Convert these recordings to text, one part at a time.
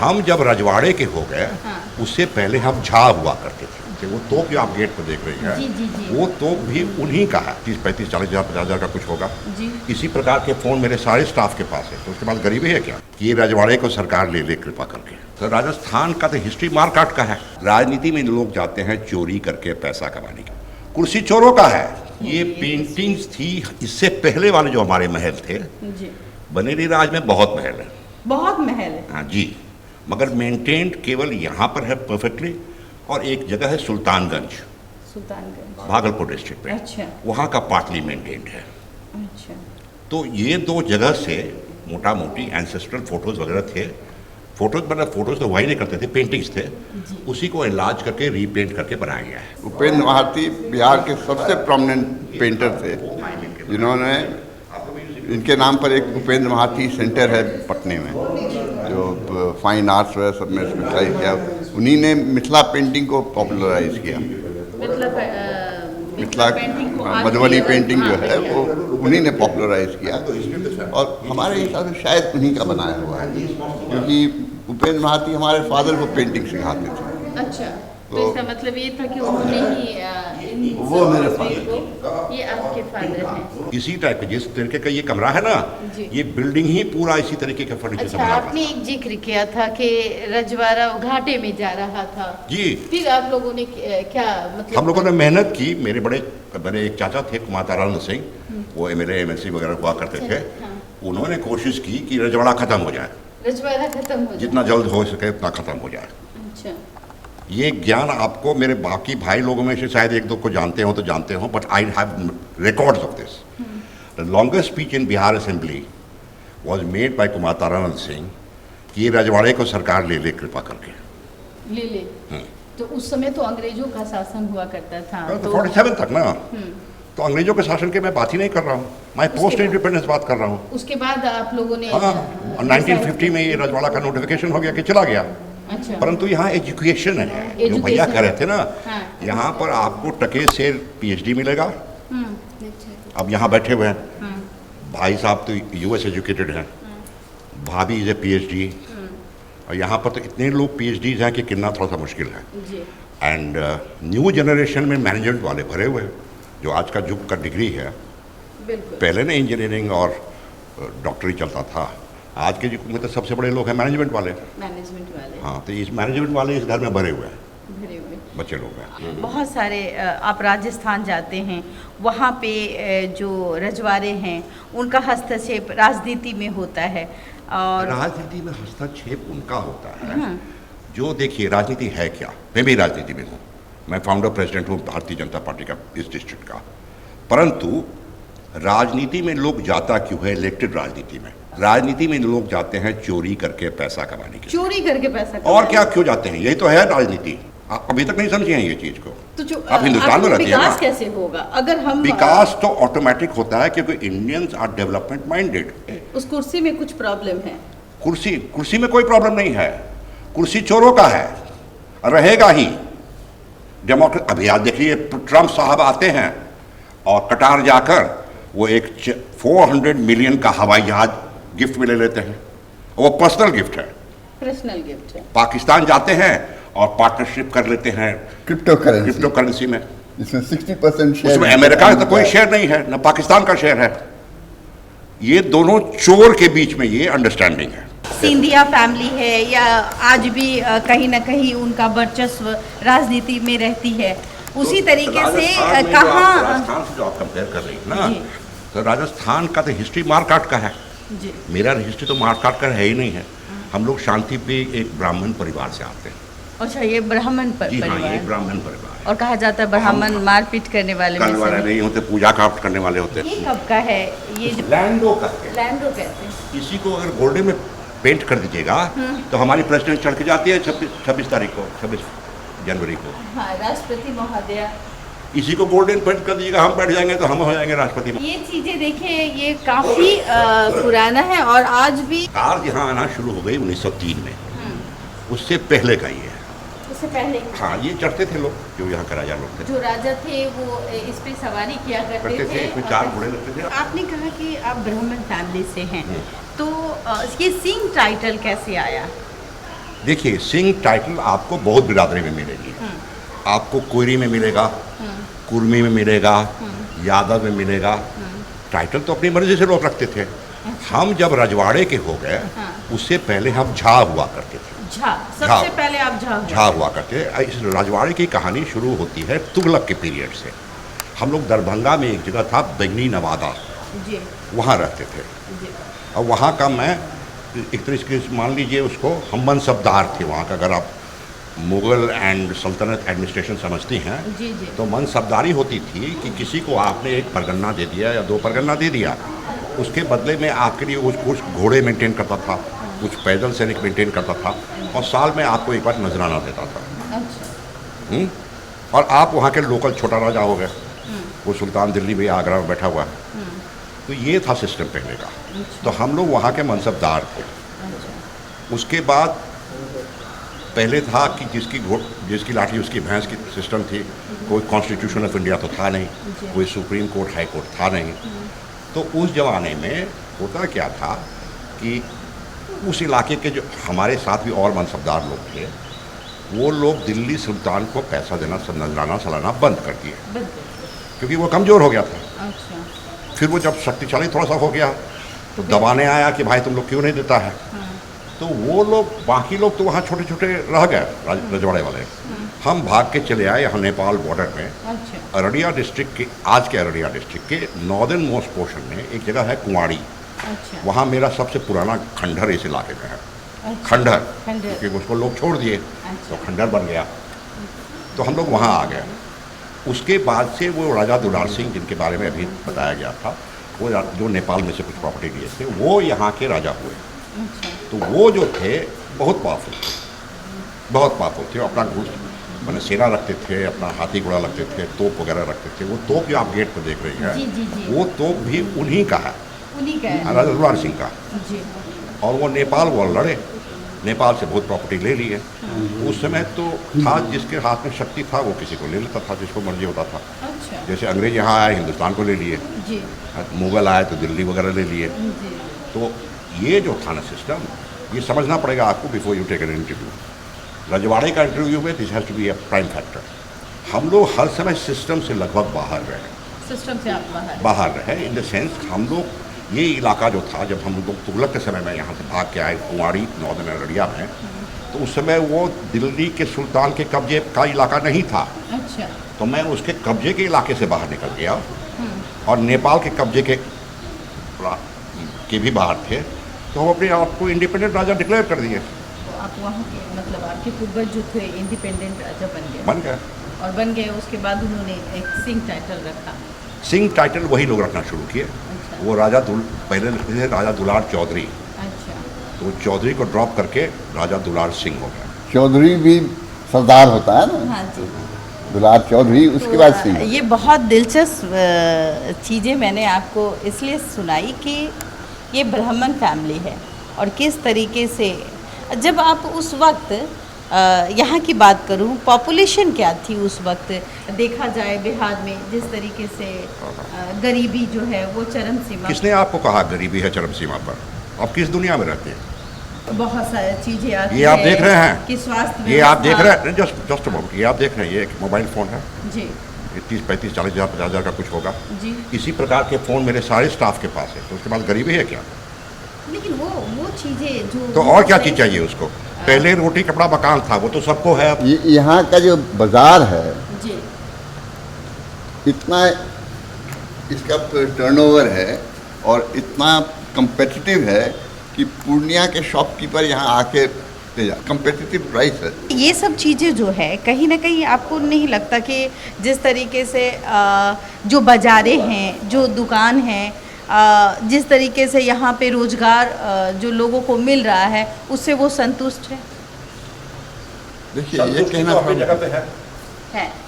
हम जब रजवाड़े के हो गए, हाँ। उससे पहले हम झा हुआ करते थे। वो तोप जो आप गेट पर देख रही हैं, जी, जी, जी। वो तोप भी उन्हीं का है। 30-35-40 हज़ार 50 हज़ार का कुछ होगा। जी। इसी प्रकार के फ़ोन मेरे सारे स्टाफ के पास है। तो उसके बाद गरीबी है क्या कि ये रजवाड़े को सरकार ले ले कृपा करके। तो राजस्थान का तो हिस्ट्री मारकाट का है। राजनीति में लोग जाते हैं चोरी करके पैसा कमाने की। कुर्सी चोरों का है। ये पेंटिंग्स थी इससे पहले वाले जो हमारे महल थे। जी। बनेली राज में बहुत महल है। बहुत महल है। हाँ जी, मगर मेंटेन्ड केवल यहाँ पर है परफेक्टली, और एक जगह है सुल्तानगंज, भागलपुर डिस्ट्रिक्ट में। अच्छा। वहाँ का पार्टली मेंटेन्ड है। अच्छा। तो ये दो जगह से मोटा मोटी एंसेस्ट्रल फोटोज वगैरह थे। फोटोज तो वही नहीं करते थे, पेंटिंग्स थे। उसी को इलाज करके रीपेंट करके बनाया गया है। उपेंद्र महाती बिहार के सबसे प्रोमिनेंट पेंटर थे, जिन्होंने इनके नाम पर एक उपेंद्र महाती सेंटर है पटने में, जो फाइन आर्ट्स वगैरह सब में स्पेशलाइज किया। उन्हीं ने मिथिला पेंटिंग को पॉपुलराइज किया। मिथिला मधुबनी पेंटिंग जो है वो उन्हीं ने पॉपुलराइज किया, और हमारे हिसाब से शायद उन्हीं का बनाया हुआ है, क्योंकि उपेंद्र महाती हमारे फादर को पेंटिंग सिखाते थे। अच्छा, तो इसका मतलब ये था कि उन्होंने ही वो मेरे फादर को, ये आपके फादर हैं। इसी टाइप के जिस तरीके का ये कमरा है ना, ये बिल्डिंग ही पूरा इसी तरीके के फर्नीचर से अच्छा, बना हुआ आपने एक जिक्र किया था कि रजवाड़ा घाटे में जा रहा था। जी। फिर आप लोगों ने क्या मतलब? हम लोगों ने मेहनत की। मेरे एक चाचा थे कुमार सिंह, वो MLA MLC वगैरह हुआ करते थे। हाँ। उन्होंने कोशिश की कि रजवाड़ा खत्म हो जाए, रजवाड़ा खत्म हो जाए, जितना जल्द हो सके उतना खत्म हो जाए। अच्छा। ये ज्ञान आपको मेरे बाकी भाई लोगों में से शायद एक दो को जानते हो तो जानते हो, but I have records of this. The longest speech in Bihar assembly was made by Kumar Taranand Singh कि ये रजवाड़े को सरकार ले ले कृपा करके। ले तो उस समय तो अंग्रेजों का शासन हुआ करता था, तो 47 तक ना, तो अंग्रेजों के शासन के मैं बात ही नहीं कर रहा हूँ, मैं पोस्ट इंडिपेंडेंस बात कर रहा हूँ। उसके बाद आप लोगों ने हाँ, 1950 में ये रजवाड़ा का नोटिफिकेशन हो गया कि चला गया। अच्छा। परंतु यहाँ एजुकेशन है, जो भैया कह रहे थे ना, हाँ। यहाँ पर आपको टके से PhD मिलेगा। अब यहाँ बैठे हुए हैं भाई साहब तो US एजुकेटेड हैं, भाभी इज ए PhD, और यहाँ पर तो इतने लोग PhDs हैं कि गिनना थोड़ा सा मुश्किल है। एंड न्यू जनरेशन में मैनेजमेंट वाले भरे हुए हैं, जो आज का युग का डिग्री है। पहले ना इंजीनियरिंग और डॉक्टरी चलता था, आज के युग में तो सबसे बड़े लोग हैं मैनेजमेंट वाले। हाँ, तो इस मैनेजमेंट वाले इस घर में भरे हुए हैं, बच्चे लोग हैं। बहुत सारे आप राजस्थान जाते हैं, वहाँ पे जो रजवाड़े हैं उनका हस्तक्षेप राजनीति में होता है, और राजनीति में हस्तक्षेप उनका होता है। जो देखिए, राजनीति है क्या, मैं भी राजनीति में हूँ, मैं फाउंडर प्रेसिडेंट हूँ भारतीय जनता पार्टी का इस डिस्ट्रिक्ट का। परंतु राजनीति में लोग जाता क्यों है? इलेक्टेड राजनीति में, राजनीति में लोग जाते हैं चोरी करके पैसा कमाने के लिए। चोरी करके पैसा और क्या क्यों जाते हैं? यही तो है राजनीति। आप अभी तक नहीं समझे हैं ये चीज को। तो आप हिंदुस्तान में रहती है ना। विकास कैसे होगा अगर हम? विकास तो ऑटोमेटिक होता है, क्योंकि इंडियंस आर डेवलपमेंट माइंडेड। उस कुर्सी में कुछ प्रॉब्लम है? कुर्सी में कोई प्रॉब्लम नहीं है। कुर्सी चोरों का है, रहेगा ही। डेमोक्रेट अभी आज देखिए, ट्रम्प साहब आते हैं और कटार जाकर वो एक 400 मिलियन का हवाई जहाज गिफ्ट में ले लेते हैं। वो पर्सनल गिफ्ट है, पाकिस्तान जाते हैं और पार्टनरशिप कर लेते हैं क्रिप्टो करेंसी में, जिसमें 60% शेयर, उसमें अमेरिका का तो कोई शेयर नहीं है, न पाकिस्तान का शेयर है। ये दोनों चोर के बीच में ये अंडरस्टैंडिंग है। सिंधिया फैमिली है, या आज भी कहीं ना कहीं उनका वर्चस्व राजनीति में रहती है, उसी तरीके से कहाँ? राजस्थान से जो आप कंपेयर कर रही हैं ना, तो राजस्थान का तो हिस्ट्री मारकाट का है। मेरा हिस्ट्री तो मारकाट का है ही नहीं है। हम लोग शांति पे एक ब्राह्मण परिवार से आते हैं। अच्छा, ये ब्राह्मण परिवार? हाँ, ये ब्राह्मण परिवार। और कहा जाता है ब्राह्मण मारपीट करने वाले नहीं होते, पूजा पाठ करने वाले होते हैं। ये कब का है? ये लैंडो कहते हैं। इसी को अगर गोल्डन में पेंट कर दीजिएगा तो हमारी प्रेसिडेंट चढ़ के जाती है 26 तारीख को, 26 जनवरी को। हाँ, राष्ट्रपति महोदय। इसी को गोल्डन पेंट कर दीजिएगा, हम बैठ जाएंगे तो हम हो जाएंगे राष्ट्रपति। ये चीजें देखिए, ये काफी पुराना है, और आज भी कार यहाँ आना शुरू हो गई 1903 में, उससे पहले का ये है। उससे पहले? हाँ, ये चढ़ते थे लोग, जो यहाँ के राजा लोग थे। जो राजा थे वो इस पे सवारी किया करते थे। इसमें 4 घोड़े लगते थे। आपने कहा कि आप ब्राह्मण फैमिली से हैं, तो ये सिंह टाइटल कैसे आया? देखिए, सिंह टाइटल आपको बहुत बिरादरी में मिलेगी। आपको कोयरी में मिलेगा, कुर्मी में मिलेगा, यादव में मिलेगा। टाइटल तो अपनी मर्जी से लोग रखते थे। हम जब रजवाड़े के हो गए, उससे पहले हम झा हुआ करते थे। झा, सबसे पहले आप झा हुआ करते थे। इस रजवाड़े की कहानी शुरू होती है तुगलक के पीरियड से। हम लोग दरभंगा में एक जगह था बेगनी नवादा, वहाँ रहते थे। और वहाँ का मैं एक तरीके से मान लीजिए उसको हम मनसबदार थे वहाँ का। अगर आप मुग़ल एंड सल्तनत एडमिनिस्ट्रेशन समझती हैं, तो मनसबदारी होती थी कि किसी को आपने एक परगना दे दिया या 2 परगना दे दिया, उसके बदले में आपके लिए कुछ घोड़े मेंटेन करता था, कुछ पैदल सैनिक मेंटेन करता था, और साल में आपको एक बार नजराना देता था। और आप वहाँ के लोकल छोटा राजा हो गए। वो सुल्तान दिल्ली में आगरा में बैठा हुआ है। तो ये था सिस्टम पहले का। तो हम लोग वहाँ के मनसबदार थे। उसके बाद पहले था कि जिसकी लाठी उसकी भैंस की सिस्टम थी। कोई कॉन्स्टिट्यूशन ऑफ इंडिया तो था नहीं, कोई सुप्रीम कोर्ट हाई कोर्ट था नहीं। तो उस ज़माने में होता क्या था कि उस इलाके के जो हमारे साथ भी और मनसबदार लोग थे, वो लोग दिल्ली सुल्तान को पैसा देना, नजराना सालाना बंद कर दिए, क्योंकि वो कमज़ोर हो गया था। फिर वो जब शक्तिशाली थोड़ा सा हो गया तो दबाने आया कि भाई तुम लोग क्यों नहीं देता है। तो वो लोग, बाकी लोग तो वहाँ छोटे छोटे रह गए, रजवाड़े वाले। हम भाग के चले आए यहाँ नेपाल बॉर्डर में। अररिया डिस्ट्रिक्ट के, आज के अररिया डिस्ट्रिक्ट के नॉर्दर्न मोस्ट पोर्शन में एक जगह है कुंवाड़ी। वहाँ मेरा सबसे पुराना खंडहर इस इलाके में है। खंडहर, क्योंकि उसको लोग छोड़ दिए तो खंडहर बन गया। तो हम लोग वहाँ आ गए। उसके बाद से वो राजा दुलार सिंह, जिनके बारे में अभी बताया गया था, वो जो नेपाल में से कुछ प्रॉपर्टी लिए थे, वो यहाँ के राजा हुए। तो वो जो थे बहुत पावरफुल थे, बहुत पावरफुल थे। अपना मैंने सेना रखते थे, अपना हाथी घोड़ा रखते थे, तोप वगैरह रखते थे। वो तोप जो आप गेट पर देख रही हैं, वो तोप भी उन्हीं का है, राजा दुलार सिंह का। और वो नेपाल वो लड़े, नेपाल से बहुत प्रॉपर्टी ले ली है। उस समय तो था जिसके हाथ में शक्ति था वो किसी को ले लेता था, जिसको मर्जी होता था। जैसे अंग्रेज यहाँ आए, हिंदुस्तान को ले लिए। मुग़ल आए तो दिल्ली वगैरह ले लिए। तो ये जो था ना सिस्टम, ये समझना पड़ेगा आपको before you take an interview. रजवाड़े का इंटरव्यू में this has to be a prime factor. हम लोग हर समय सिस्टम से लगभग बाहर रहे। सिस्टम से आप बाहर रहे इन द सेंस, हम लोग ये इलाका जो था, जब हम लोग तुगलक के समय में यहाँ से भाग के आए कुंवाड़ी नॉर्दर्न अररिया में, तो उस समय वो दिल्ली के सुल्तान के कब्जे का इलाका नहीं था। तो मैं उसके कब्जे के इलाके से बाहर निकल गया और नेपाल के कब्जे के भी बाहर थे। तो हम अपने आप को इंडिपेंडेंट राजा डिक्लेयर कर दिए। तो आप वहाँ के, मतलब आपके पूर्वज जो थे इंडिपेंडेंट राजा बन गए। और बन गए, उसके बाद उन्होंने एक सिंह टाइटल रखा। सिंह टाइटल वही लोग रखना शुरू किए। वो पहले लिखते थे राजा दुलार चौधरी। तो चौधरी को ड्रॉप करके राजा दुलार सिंह हो गया। चौधरी भी सरदार होता है ना। हाँ जी। दुलार चौधरी, उसके बाद सिंह। ये बहुत दिलचस्प चीज़ें मैंने आपको इसलिए सुनाई कि ये ब्राह्मण फैमिली है, और किस तरीके से, जब आप उस वक्त यहाँ की बात करूँ, पॉपुलेशन क्या थी उस वक्त देखा जाए बिहार में, जिस तरीके से गरीबी जो है वो चरम सीमा। किसने आपको कहा गरीबी है चरम सीमा पर? आप किस दुनिया में रहते हैं? बहुत सारी चीज़ें आती ये आप देख रहे हैं कि स्वास्थ्य, ये आप देख रहे हैं, जस्ट ये आप देख रहे हैं, ये एक मोबाइल फ़ोन है जी, 30, 35, 40 हज़ार, 50 हज़ार का कुछ होगा जी। इसी प्रकार के फ़ोन मेरे सारे स्टाफ के पास है। तो उसके पास गरीबी है क्या? लेकिन वो चीज़ें जो, तो और क्या चीज़ चाहिए उसको? पहले रोटी कपड़ा मकान था, वो तो सबको है। यहाँ का जो बाजार है जी, इतना इसका टर्नओवर है और इतना कंपेटिटिव है कि पूर्णिया के शॉपकीपर यहाँ आके कंपेटिटिव प्राइस है। ये सब चीज़ें जो है, कहीं ना कहीं आपको नहीं लगता कि जिस तरीके से जो बाज़ारें हैं, जो दुकान हैं, जिस तरीके से यहाँ पे रोज़गार जो लोगों को मिल रहा है, उससे वो संतुष्ट है? देखिए, ये कहना अपनी जगह पे है।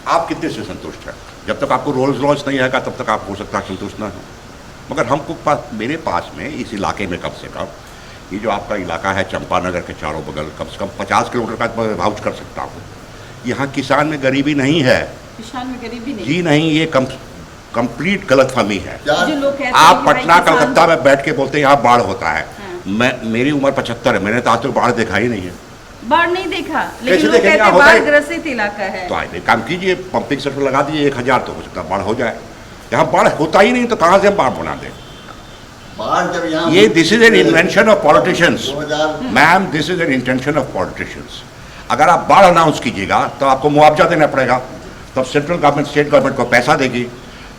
आप कितने से संतुष्ट हैं? जब तक आपको रोल्स रॉयस नहीं आएगा तब तक आप हो सकता है संतुष्ट ना हो। मगर हमको मेरे पास में इस इलाके में कम से कम, ये जो आपका इलाका है चंपानगर के चारों बगल, कम से कम 50 किलोमीटर का मैं वाउच कर सकता हूँ। यहाँ किसान में गरीबी नहीं है। किसान में गरीबी नहीं? जी नहीं, ये कंप्लीट गलतफहमी है। जो लोग कहते हैं आप पटना कलकत्ता में बैठ के बोलते हैं यहाँ बाढ़ होता है। मेरी उम्र 75 है, मैंने तो आज तक बाढ़ देखा ही नहीं है। बाढ़ नहीं देखा, लेकिन कैसे लोग देखेंगे? कहते हैं होता बाढ़ है। ग्रसित इलाका है। तो आइए काम कीजिए, पंपिंग सेट लगा दीजिए 1000, तो हो सकता है बाढ़ हो जाए। यहाँ बाढ़ होता ही नहीं तो कहाँ से हम बाढ़ बना दें? बाढ़ जब यहाँ ये this is an invention of politicians 2000 ma'am, this is an intention of politicians. अगर आप बाढ़ अनाउंस कीजिएगा तो आपको मुआवजा देना पड़ेगा, तब सेंट्रल गवर्नमेंट स्टेट गवर्नमेंट को पैसा देगी,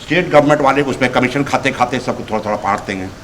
स्टेट गवर्नमेंट वाले उसमें कमीशन खाते खाते सबको थोड़ा थोड़ा बांट देंगे।